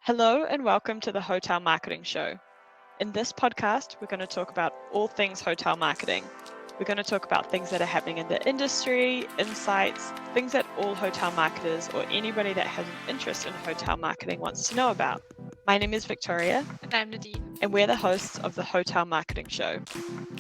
Hello and welcome to the Hotel Marketing Show. In this podcast, we're going to talk about all things hotel marketing. We're going to talk about things that are happening in the industry, insights, things that all hotel marketers or anybody that has an interest in hotel marketing wants to know about. My name is Victoria. And I'm Nadine. And we're the hosts of the Hotel Marketing Show.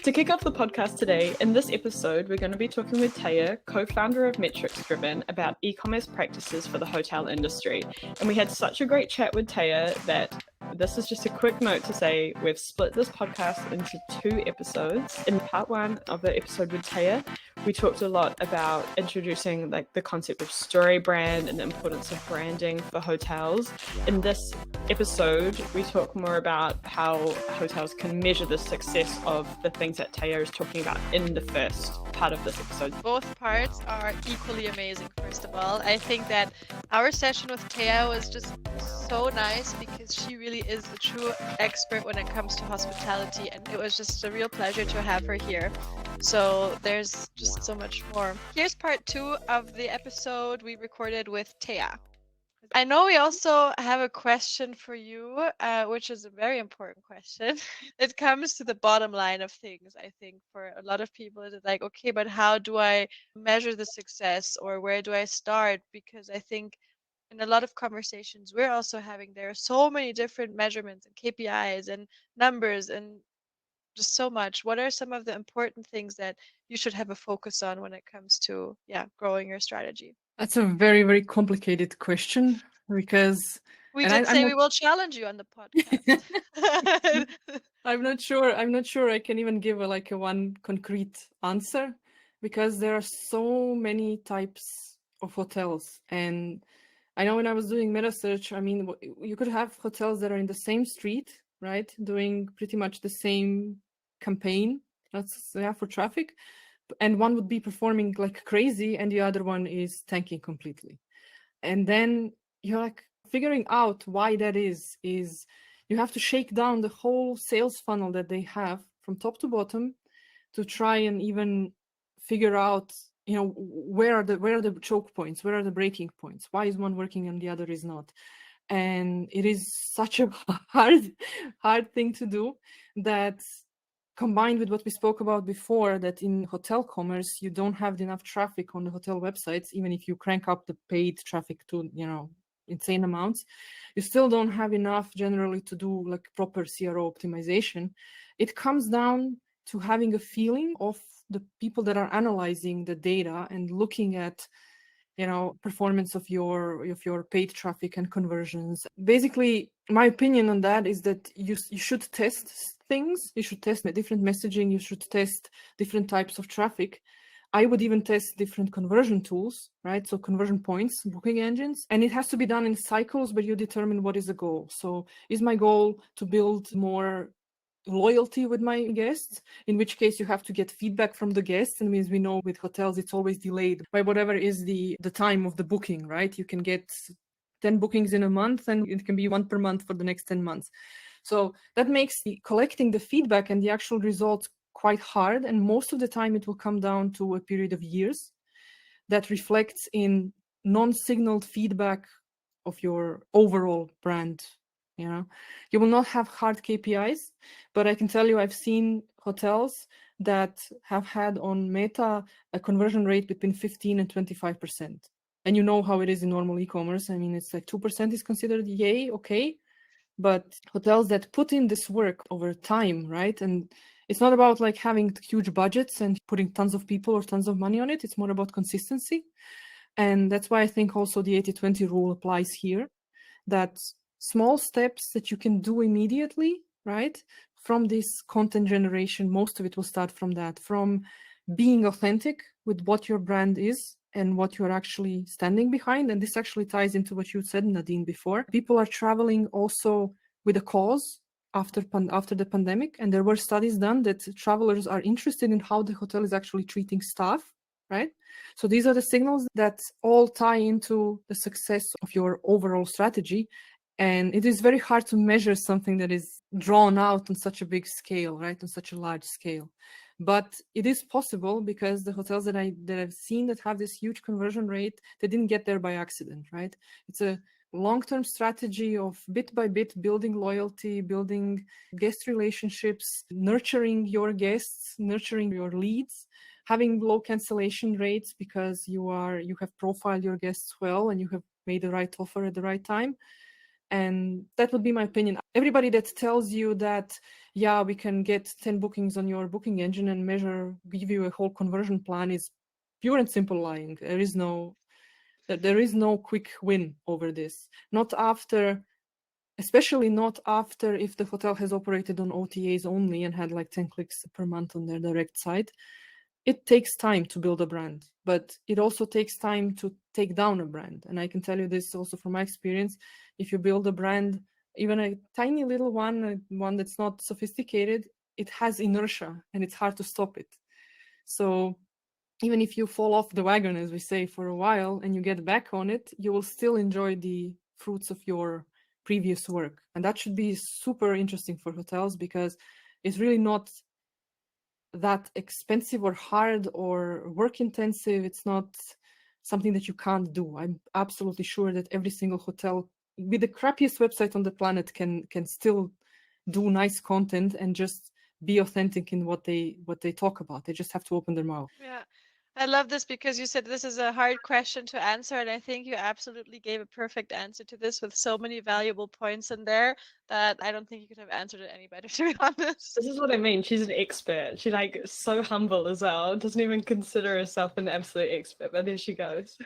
To kick off the podcast today, in this episode, we're going to be talking with Thea, co-founder of MetricsDriven, about e-commerce practices for the hotel industry. And we had such a great chat with Thea that this is just a quick note to say we've split this podcast into 2 episodes. In part 1 of the episode with Thea, we talked a lot about introducing the concept of story brand and the importance of branding for hotels. In this episode, we talk more about how hotels can measure the success of the things that Thea is talking about in the first part of this episode. Both parts are equally amazing, first of all. I think that our session with Thea was just so nice because she really is a true expert when it comes to hospitality, and it was just a real pleasure to have her here. So there's just so much more. Here's part 2 of the episode we recorded with Thea. I know we also have a question for you, which is a very important question. It comes to the bottom line of things, I think, for a lot of people. It's like, okay, but how do I measure the success, or where do I start? Because I think in a lot of conversations we're also having, there are so many different measurements and KPIs and numbers and just so much. What are some of the important things that you should have a focus on when it comes to growing your strategy? That's a very, very complicated question because we will challenge you on the podcast. I'm not sure I can even give a one concrete answer, because there are so many types of hotels. And I know when I was doing meta search, you could have hotels that are in the same street, right, doing pretty much the same campaign, for traffic, and one would be performing like crazy and the other one is tanking completely. And then you're figuring out why that is you have to shake down the whole sales funnel that they have from top to bottom to try and even figure out, where are the choke points, where are the breaking points, why is one working and the other is not. And it is such a hard thing to do, that combined with what we spoke about before, that in hotel commerce, you don't have enough traffic on the hotel websites. Even if you crank up the paid traffic to, insane amounts, you still don't have enough generally to do proper CRO optimization. It comes down to having a feeling of the people that are analyzing the data and looking at, performance of your paid traffic and conversions. Basically, my opinion on that is that you should test things. You should test different messaging. You should test different types of traffic. I would even test different conversion tools, right? So conversion points, booking engines, and it has to be done in cycles where you determine what is the goal. So is my goal to build more loyalty with my guests, in which case you have to get feedback from the guests, and means we know with hotels it's always delayed by whatever is the time of the booking, right? You can get 10 bookings in a month and it can be 1 per month for the next 10 months. So that makes collecting the feedback and the actual results quite hard, and most of the time it will come down to a period of years that reflects in non-signaled feedback of your overall brand. You will not have hard KPIs, but I can tell you I've seen hotels that have had on Meta a conversion rate between 15 and 25%. And you know how it is in normal e-commerce. It's 2% is considered yay, okay. But hotels that put in this work over time, right? And it's not about having huge budgets and putting tons of people or tons of money on it. It's more about consistency. And that's why I think also the 80-20 rule applies here, that small steps that you can do immediately, right? From this content generation, most of it will start from that, from being authentic with what your brand is and what you're actually standing behind. And this actually ties into what you said, Nadine, before. People are traveling also with a cause after the pandemic. And there were studies done that travelers are interested in how the hotel is actually treating staff, right? So these are the signals that all tie into the success of your overall strategy. And it is very hard to measure something that is drawn out on such a big scale, right? On such a large scale. But it is possible, because the hotels that I've seen that have this huge conversion rate, they didn't get there by accident, right? It's a long-term strategy of bit by bit building loyalty, building guest relationships, nurturing your guests, nurturing your leads, having low cancellation rates because you have profiled your guests well and you have made the right offer at the right time. And that would be my opinion. Everybody that tells you that, yeah, we can get 10 bookings on your booking engine and give you a whole conversion plan is pure and simple lying. There is no quick win over this. Especially not after if the hotel has operated on OTAs only and had like 10 clicks per month on their direct site. It takes time to build a brand, but it also takes time to take down a brand. And I can tell you this also from my experience. If you build a brand, even a tiny little one that's not sophisticated, it has inertia and it's hard to stop it. So even if you fall off the wagon, as we say, for a while and you get back on it, you will still enjoy the fruits of your previous work. And that should be super interesting for hotels because it's really not that expensive or hard or work intensive. It's not something that you can't do. I'm absolutely sure that every single hotel with the crappiest website on the planet can still do nice content and just be authentic in what they talk about. They just have to open their mouth. Yeah. I love this because you said this is a hard question to answer, and I think you absolutely gave a perfect answer to this with so many valuable points in there that I don't think you could have answered it any better, to be honest. This is what I mean. She's an expert. She's like so humble as well. Doesn't even consider herself an absolute expert, but there she goes.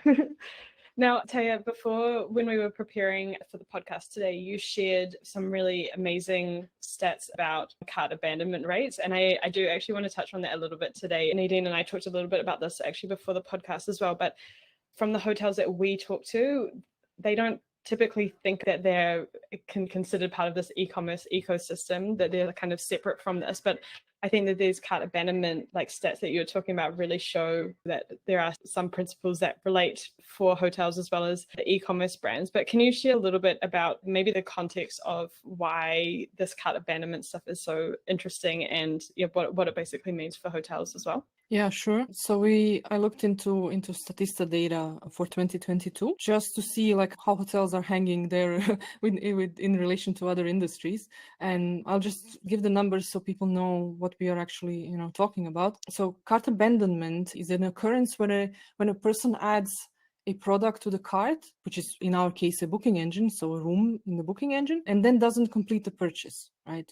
Now, Thea, before when we were preparing for the podcast today, you shared some really amazing stats about cart abandonment rates. And I do actually want to touch on that a little bit today. Nadine and I talked a little bit about this actually before the podcast as well. But from the hotels that we talk to, they don't typically think that they're considered part of this e-commerce ecosystem, that they're kind of separate from this. But I think that these cart abandonment like stats that you're talking about really show that there are some principles that relate for hotels as well as the e-commerce brands. But can you share a little bit about maybe the context of why this cart abandonment stuff is so interesting and what it basically means for hotels as well? Yeah, sure. So I looked into Statista data for 2022 just to see like how hotels are hanging there in relation to other industries. And I'll just give the numbers so people know what we are actually talking about. So cart abandonment is an occurrence when a person adds a product to the cart, which is in our case a booking engine, so a room in the booking engine, and then doesn't complete the purchase, right?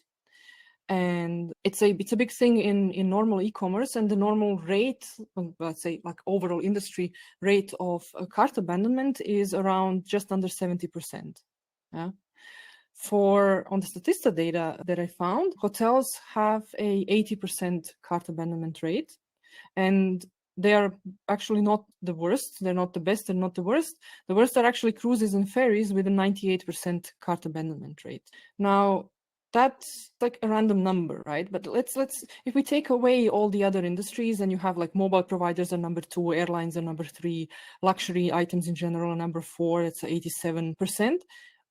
And it's a big thing in normal e-commerce, and the normal rate, let's say like overall industry rate of cart abandonment is around just under 70%. Yeah. On the Statista data that I found, hotels have a 80% cart abandonment rate, and they are actually not the worst. They're not the best. They're not the worst. The worst are actually cruises and ferries with a 98% cart abandonment rate. Now, that's like a random number, right? But let's if we take away all the other industries and you have like mobile providers are number 2, airlines are number 3, luxury items in general are number 4, it's 87%.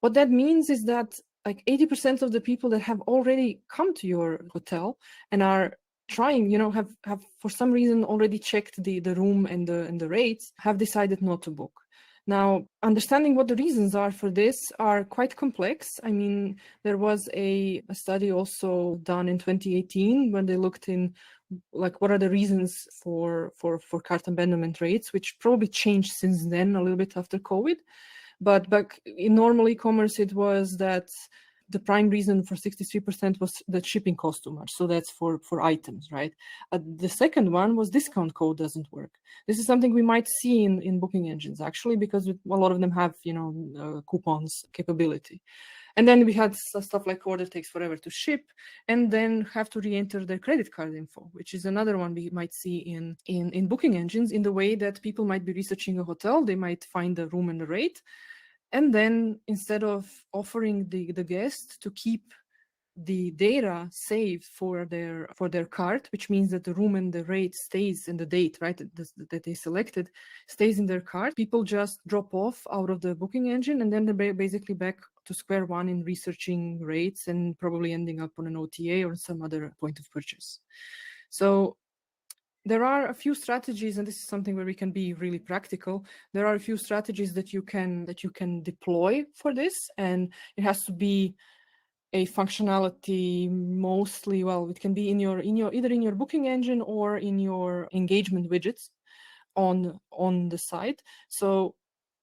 What that means is that like 80% of the people that have already come to your hotel and are trying, have for some reason already checked the room and the rates, have decided not to book. Now, understanding what the reasons are for this are quite complex. I mean, there was a study also done in 2018 when they looked in like what are the reasons for cart abandonment rates, which probably changed since then a little bit after COVID. But back in normal e-commerce, it was that the prime reason for 63% was that shipping cost too much. So that's for items, right? The second one was discount code doesn't work. This is something we might see in booking engines, actually, because a lot of them have, coupons capability. And then we had stuff like order takes forever to ship and then have to re-enter their credit card info, which is another one we might see in booking engines in the way that people might be researching a hotel. They might find the room and the rate. And then instead of offering the guest to keep the data saved for their cart, which means that the room and the rate stays and the date, right, that they selected stays in their cart, people just drop off out of the booking engine and then they're basically back to square one in researching rates and probably ending up on an OTA or some other point of purchase. So there are a few strategies, and this is something where we can be really practical. There are a few strategies that you can deploy for this, and it has to be a functionality mostly, well, it can be in your either in your booking engine or in your engagement widgets on the site. So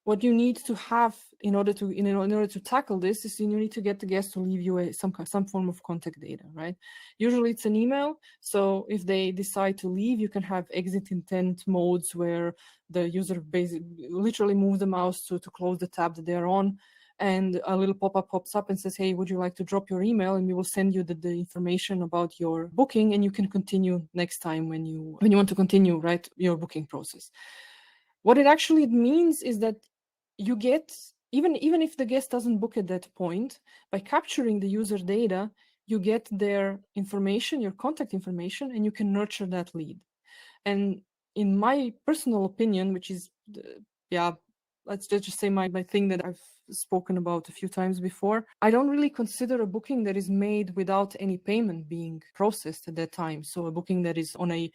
what you need to have in order to tackle this is you need to get the guest to leave you some form of contact data, right? Usually it's an email. So if they decide to leave, you can have exit intent modes where the user basically literally moves the mouse to close the tab that they're on, and a little pop-up pops up and says, hey, would you like to drop your email? And we will send you the information about your booking, and you can continue next time when you want to continue, right, your booking process. What it actually means is that you get, even if the guest doesn't book at that point, by capturing the user data, you get their information, your contact information, and you can nurture that lead. And in my personal opinion, which is, let's just say my thing that I've spoken about a few times before, I don't really consider a booking that is made without any payment being processed at that time. So a booking that is on a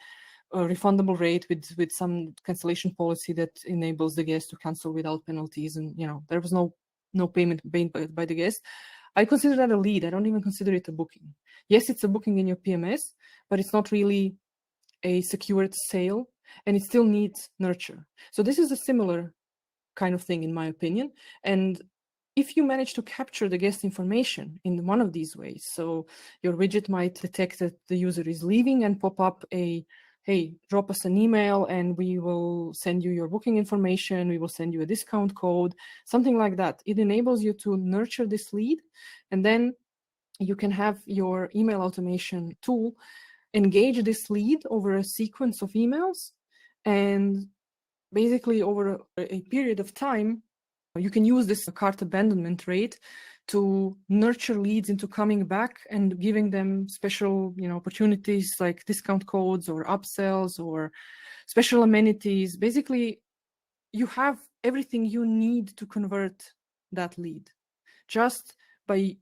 refundable rate with some cancellation policy that enables the guest to cancel without penalties, and there was no payment made by the guest. I consider that a lead. I don't even consider it a booking. Yes, it's a booking in your PMS, but it's not really a secured sale, and it still needs nurture. So this is a similar kind of thing, in my opinion. And if you manage to capture the guest information in one of these ways, so your widget might detect that the user is leaving and pop up a, hey, drop us an email and we will send you your booking information, we will send you a discount code, something like that. It enables you to nurture this lead, and then you can have your email automation tool engage this lead over a sequence of emails, and basically over a period of time, you can use this cart abandonment rate to nurture leads into coming back and giving them special, opportunities like discount codes or upsells or special amenities. Basically, you have everything you need to convert that lead just by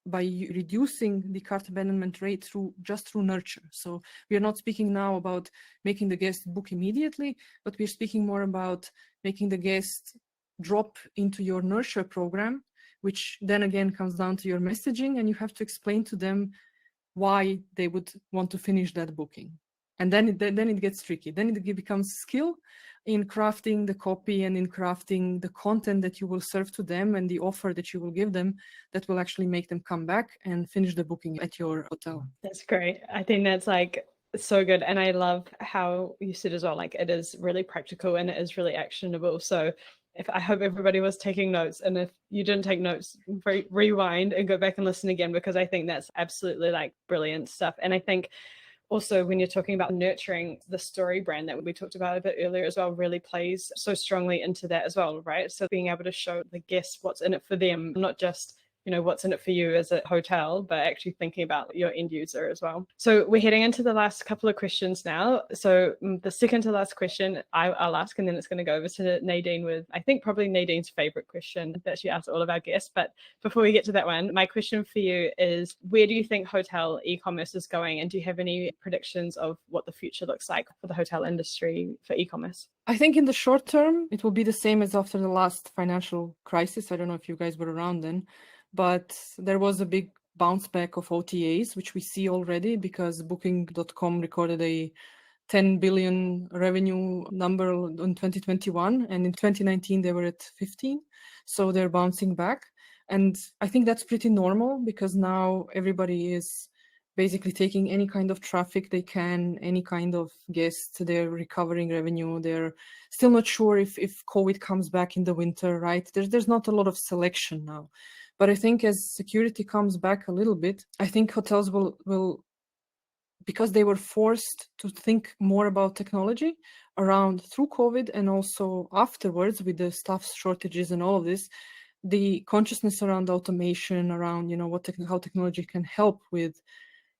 reducing the cart abandonment rate through nurture. So we are not speaking now about making the guest book immediately, but we're speaking more about making the guest drop into your nurture program, which then again comes down to your messaging, and you have to explain to them why they would want to finish that booking. And then it gets tricky. Then it becomes skill in crafting the copy and in crafting the content that you will serve to them and the offer that you will give them that will actually make them come back and finish the booking at your hotel. That's great. I think that's so good. And I love how you said as well, it is really practical and it is really actionable. So I hope everybody was taking notes, and if you didn't take notes, rewind and go back and listen again, because I think that's absolutely brilliant stuff. And I think also when you're talking about nurturing, the story brand that we talked about a bit earlier as well really plays so strongly into that as well, right? So being able to show the guests what's in it for them, not just what's in it for you as a hotel, but actually thinking about your end user as well. So we're heading into the last couple of questions now. So the second to last question I'll ask, and then it's going to go over to Nadine with, I think, probably Nadine's favorite question that she asks all of our guests. But before we get to that one, my question for you is, where do you think hotel e-commerce is going? And do you have any predictions of what the future looks like for the hotel industry for e-commerce? I think in the short term, it will be the same as after the last financial crisis. I don't know if you guys were around then, but there was a big bounce back of OTAs, which we see already, because Booking.com recorded a 10 billion revenue number in 2021, and in 2019 they were at 15. So they're bouncing back. And I think that's pretty normal, because now everybody is basically taking any kind of traffic they can, any kind of guests, they're recovering revenue. They're still not sure if COVID comes back in the winter, right? There's not a lot of selection now. But I think as security comes back a little bit, I think hotels will, because they were forced to think more about technology around through COVID and also afterwards with the staff shortages and all of this, the consciousness around automation, around, how technology can help with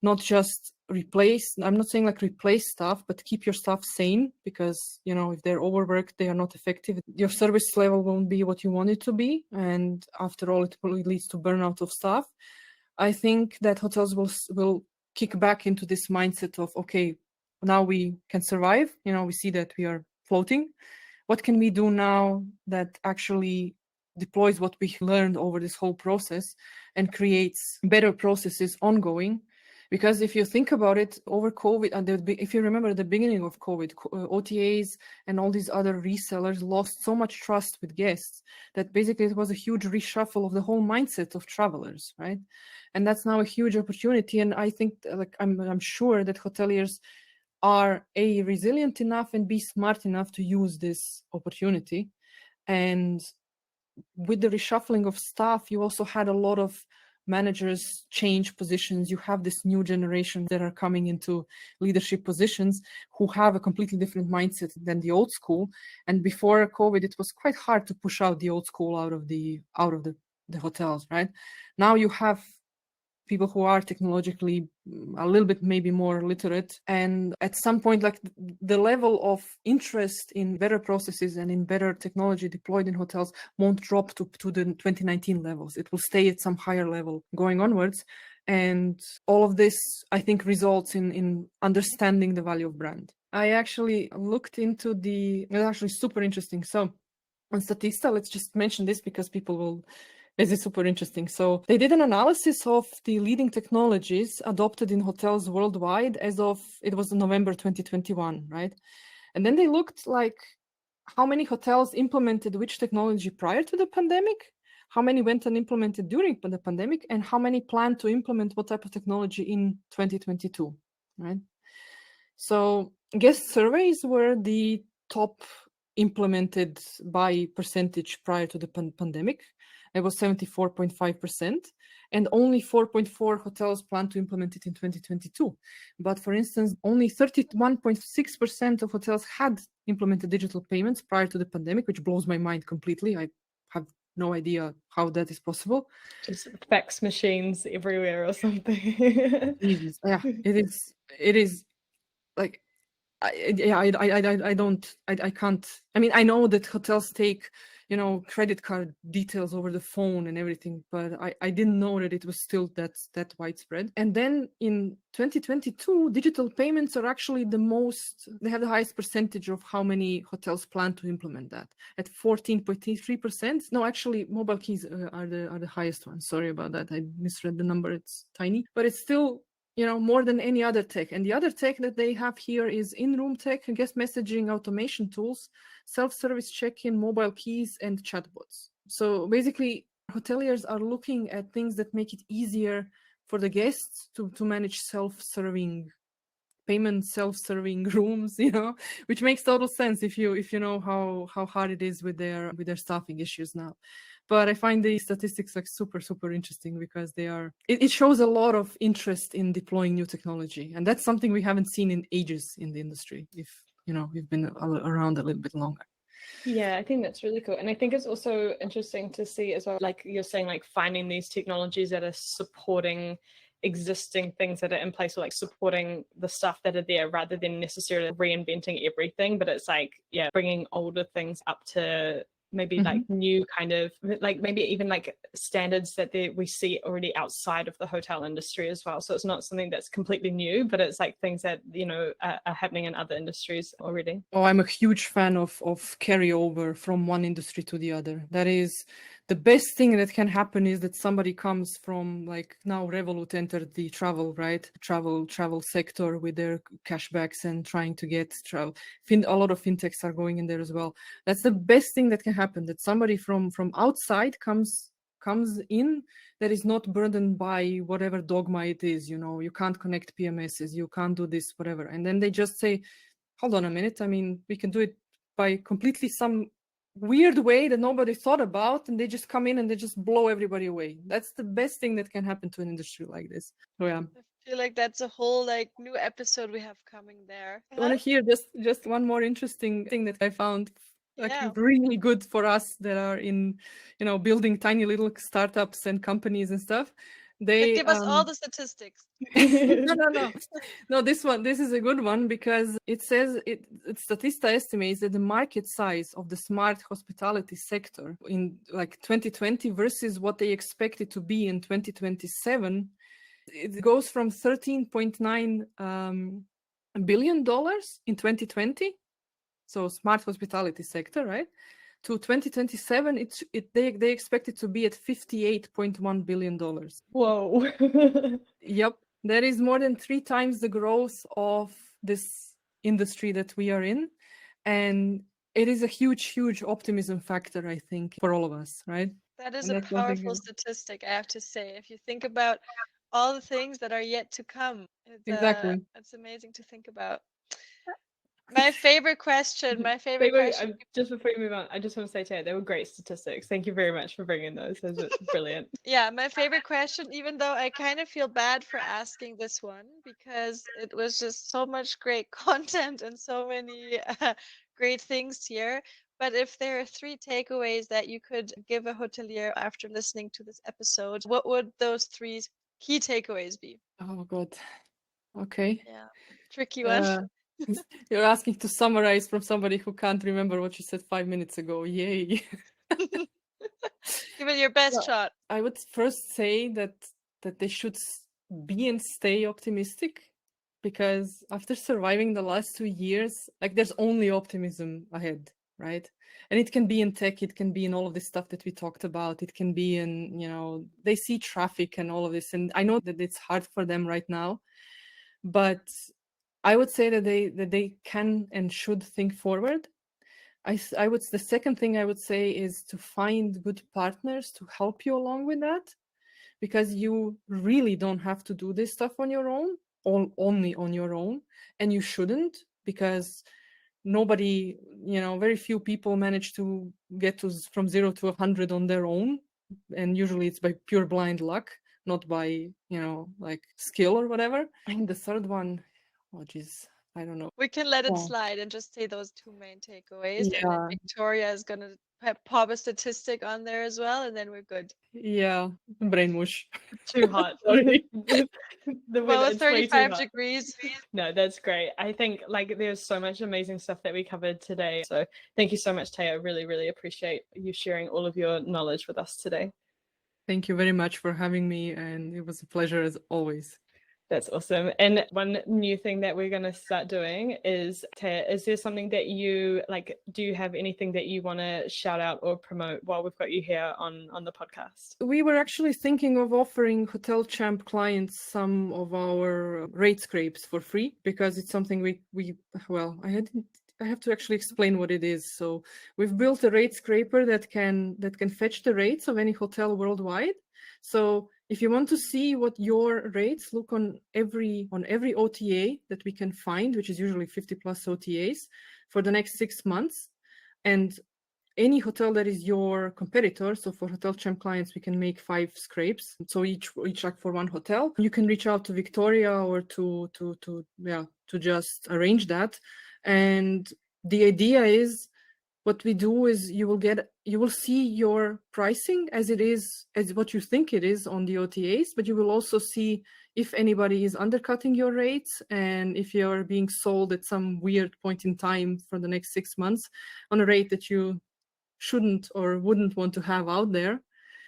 not just replace, I'm not saying replace staff, but keep your staff sane, because, if they're overworked, they are not effective. Your service level won't be what you want it to be. And after all, it leads to burnout of staff. I think that hotels will kick back into this mindset of, okay, now we can survive. We see that we are floating. What can we do now that actually deploys what we learned over this whole process and creates better processes ongoing? Because if you think about it, over COVID, if you remember the beginning of COVID, OTAs and all these other resellers lost so much trust with guests that basically it was a huge reshuffle of the whole mindset of travelers, right? And that's now a huge opportunity. And I think, I'm sure that hoteliers are A, resilient enough and B, smart enough to use this opportunity. And with the reshuffling of staff, you also had a lot of managers change positions. You have this new generation that are coming into leadership positions who have a completely different mindset than the old school. And before COVID, it was quite hard to push out the old school out of the hotels, right? Now you have people who are technologically a little bit maybe more literate, and at some point, like, the level of interest in better processes and in better technology deployed in hotels won't drop to the 2019 levels. It will stay at some higher level going onwards. And all of this, I think, results in understanding the value of brand. I actually looked into it's actually super interesting. So on Statista, let's just mention this because people will. This is super interesting. So they did an analysis of the leading technologies adopted in hotels worldwide as of, it was November 2021, right? And then they looked like how many hotels implemented which technology prior to the pandemic, how many went and implemented during the pandemic, and how many plan to implement what type of technology in 2022, right? So guest surveys were the top implemented by percentage prior to the pandemic. It was 74.5%, and only 4.4 hotels plan to implement it in 2022. But for instance, only 31.6% of hotels had implemented digital payments prior to the pandemic, which blows my mind completely. I have no idea how that is possible. Just fax machines everywhere or something. Yeah, it is like, I can't. I mean, I know that hotels take, credit card details over the phone and everything, but I didn't know that it was still that widespread. And then in 2022, digital payments are actually they have the highest percentage of how many hotels plan to implement that, at 14.3%. No, actually, mobile keys are the highest one. Sorry about that. I misread the number. It's tiny, but it's still, more than any other tech. And the other tech that they have here is in-room tech, guest messaging automation tools, self-service check-in, mobile keys, and chatbots. So basically, hoteliers are looking at things that make it easier for the guests to manage self-serving payments, self-serving rooms, which makes total sense if you know how hard it is with their staffing issues now. But I find the statistics like super, super interesting because it shows a lot of interest in deploying new technology. And that's something we haven't seen in ages in the industry, if, we've been around a little bit longer. Yeah, I think that's really cool. And I think it's also interesting to see as well, like you're saying, like finding these technologies that are supporting existing things that are in place, or like supporting the stuff that are there rather than necessarily reinventing everything. But it's like, yeah, bringing older things up to maybe like new kind of, like maybe even like standards that we see already outside of the hotel industry as well. So it's not something that's completely new, but it's like things that, are happening in other industries already. Oh, I'm a huge fan of carryover from one industry to the other. That is the best thing that can happen, is that somebody comes from, like, now Revolut entered the travel, right? Travel sector with their cashbacks and trying to get travel. A lot of fintechs are going in there as well. That's the best thing that can happen, that somebody from outside comes in that is not burdened by whatever dogma it is. You can't connect PMSs, you can't do this, whatever. And then they just say, hold on a minute, I mean, we can do it by completely some weird way that nobody thought about, and they just come in and they just blow everybody away. That's the best thing that can happen to an industry like this. So yeah, I feel like that's a whole new episode we have coming there. I want to hear just one more interesting thing that I found really good for us that are in, building tiny little startups and companies and stuff. They give us all the statistics. No, this is a good one, because it says Statista estimates that the market size of the smart hospitality sector in 2020 versus what they expect it to be in 2027, it goes from 13.9 billion in 2020. So smart hospitality sector, right? To 2027, they expect it to be at $58.1 billion. Whoa. Yep. That is more than 3 times the growth of this industry that we are in. And it is a huge, huge optimism factor, I think, for all of us, right? That is And a that's something powerful statistic, I have to say. If you think about all the things that are yet to come, exactly. it's amazing to think about. My favorite question. Just before you move on, I just want to say, Taya, they were great statistics. Thank you very much for bringing those. Those are brilliant. Yeah, my favorite question, even though I kind of feel bad for asking this one because it was just so much great content and so many great things here. But if there are 3 takeaways that you could give a hotelier after listening to this episode, what would those 3 key takeaways be? Oh, God. Okay. Yeah, tricky one. You're asking to summarize from somebody who can't remember what you said 5 minutes ago. Yay. Give it your best shot. I would first say that they should be and stay optimistic, because after surviving the last 2 years, like, there's only optimism ahead, right? And it can be in tech, it can be in all of this stuff that we talked about, it can be in, they see traffic and all of this. And I know that it's hard for them right now, but I would say that they can and should think forward. The second thing I would say is to find good partners to help you along with that, because you really don't have to do this stuff on your own, only on your own, and you shouldn't, because nobody, very few people manage to get from 0 to 100 on their own, and usually it's by pure blind luck, not by, like, skill or whatever. And the third one, oh geez, I don't know. We can let it slide and just say those 2 main takeaways. Yeah. And then Victoria is going to pop a statistic on there as well, and then we're good. Yeah, brain mush. Too hot. Sorry. Well, it's 35 degrees. No, that's great. I think, like, there's so much amazing stuff that we covered today. So thank you so much, Thea. I really, really appreciate you sharing all of your knowledge with us today. Thank you very much for having me, and it was a pleasure as always. That's awesome. And one new thing that we're going to start doing is, Thea, is there something that you like? Do you have anything that you want to shout out or promote while we've got you here on the podcast? We were actually thinking of offering Hotel Champ clients some of our rate scrapes for free, because it's something I have to actually explain what it is. So we've built a rate scraper that can fetch the rates of any hotel worldwide. So if you want to see what your rates look on every OTA that we can find, which is usually 50 plus OTAs for the next 6 months, and any hotel that is your competitor, so for Hotel Champ clients, we can make 5 scrapes, so each like for one hotel. You can reach out to Victoria or to just arrange that. And the idea is, what we do is you will see your pricing as it is, as what you think it is on the OTAs, but you will also see if anybody is undercutting your rates and if you're being sold at some weird point in time for the next 6 months on a rate that you shouldn't or wouldn't want to have out there.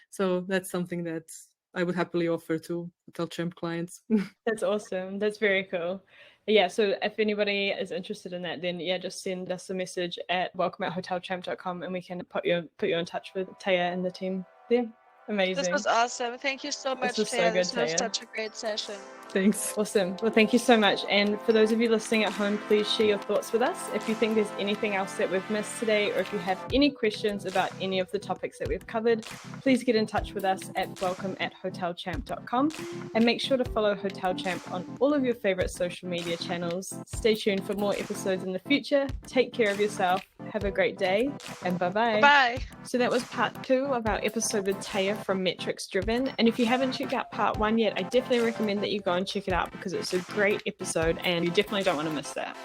So that's something that I would happily offer to Hotel Champ clients. That's awesome. That's very cool. Yeah, so if anybody is interested in that, then just send us a message at welcome@hotelchamp.com and we can put you in touch with Thea and the team there. Amazing. This was awesome. Thank you so much, Thea. This was such a great session. Thanks. Awesome. Well, thank you so much. And for those of you listening at home, please share your thoughts with us. If you think there's anything else that we've missed today, or if you have any questions about any of the topics that we've covered, please get in touch with us at welcome@hotelchamp.com, and make sure to follow Hotel Champ on all of your favorite social media channels. Stay tuned for more episodes in the future. Take care of yourself. Have a great day, and bye-bye. Bye. So that was part 2 of our episode with Thea from MetricsDriven. And if you haven't checked out part 1 yet, I definitely recommend that you go and check it out, because it's a great episode and you definitely don't want to miss that.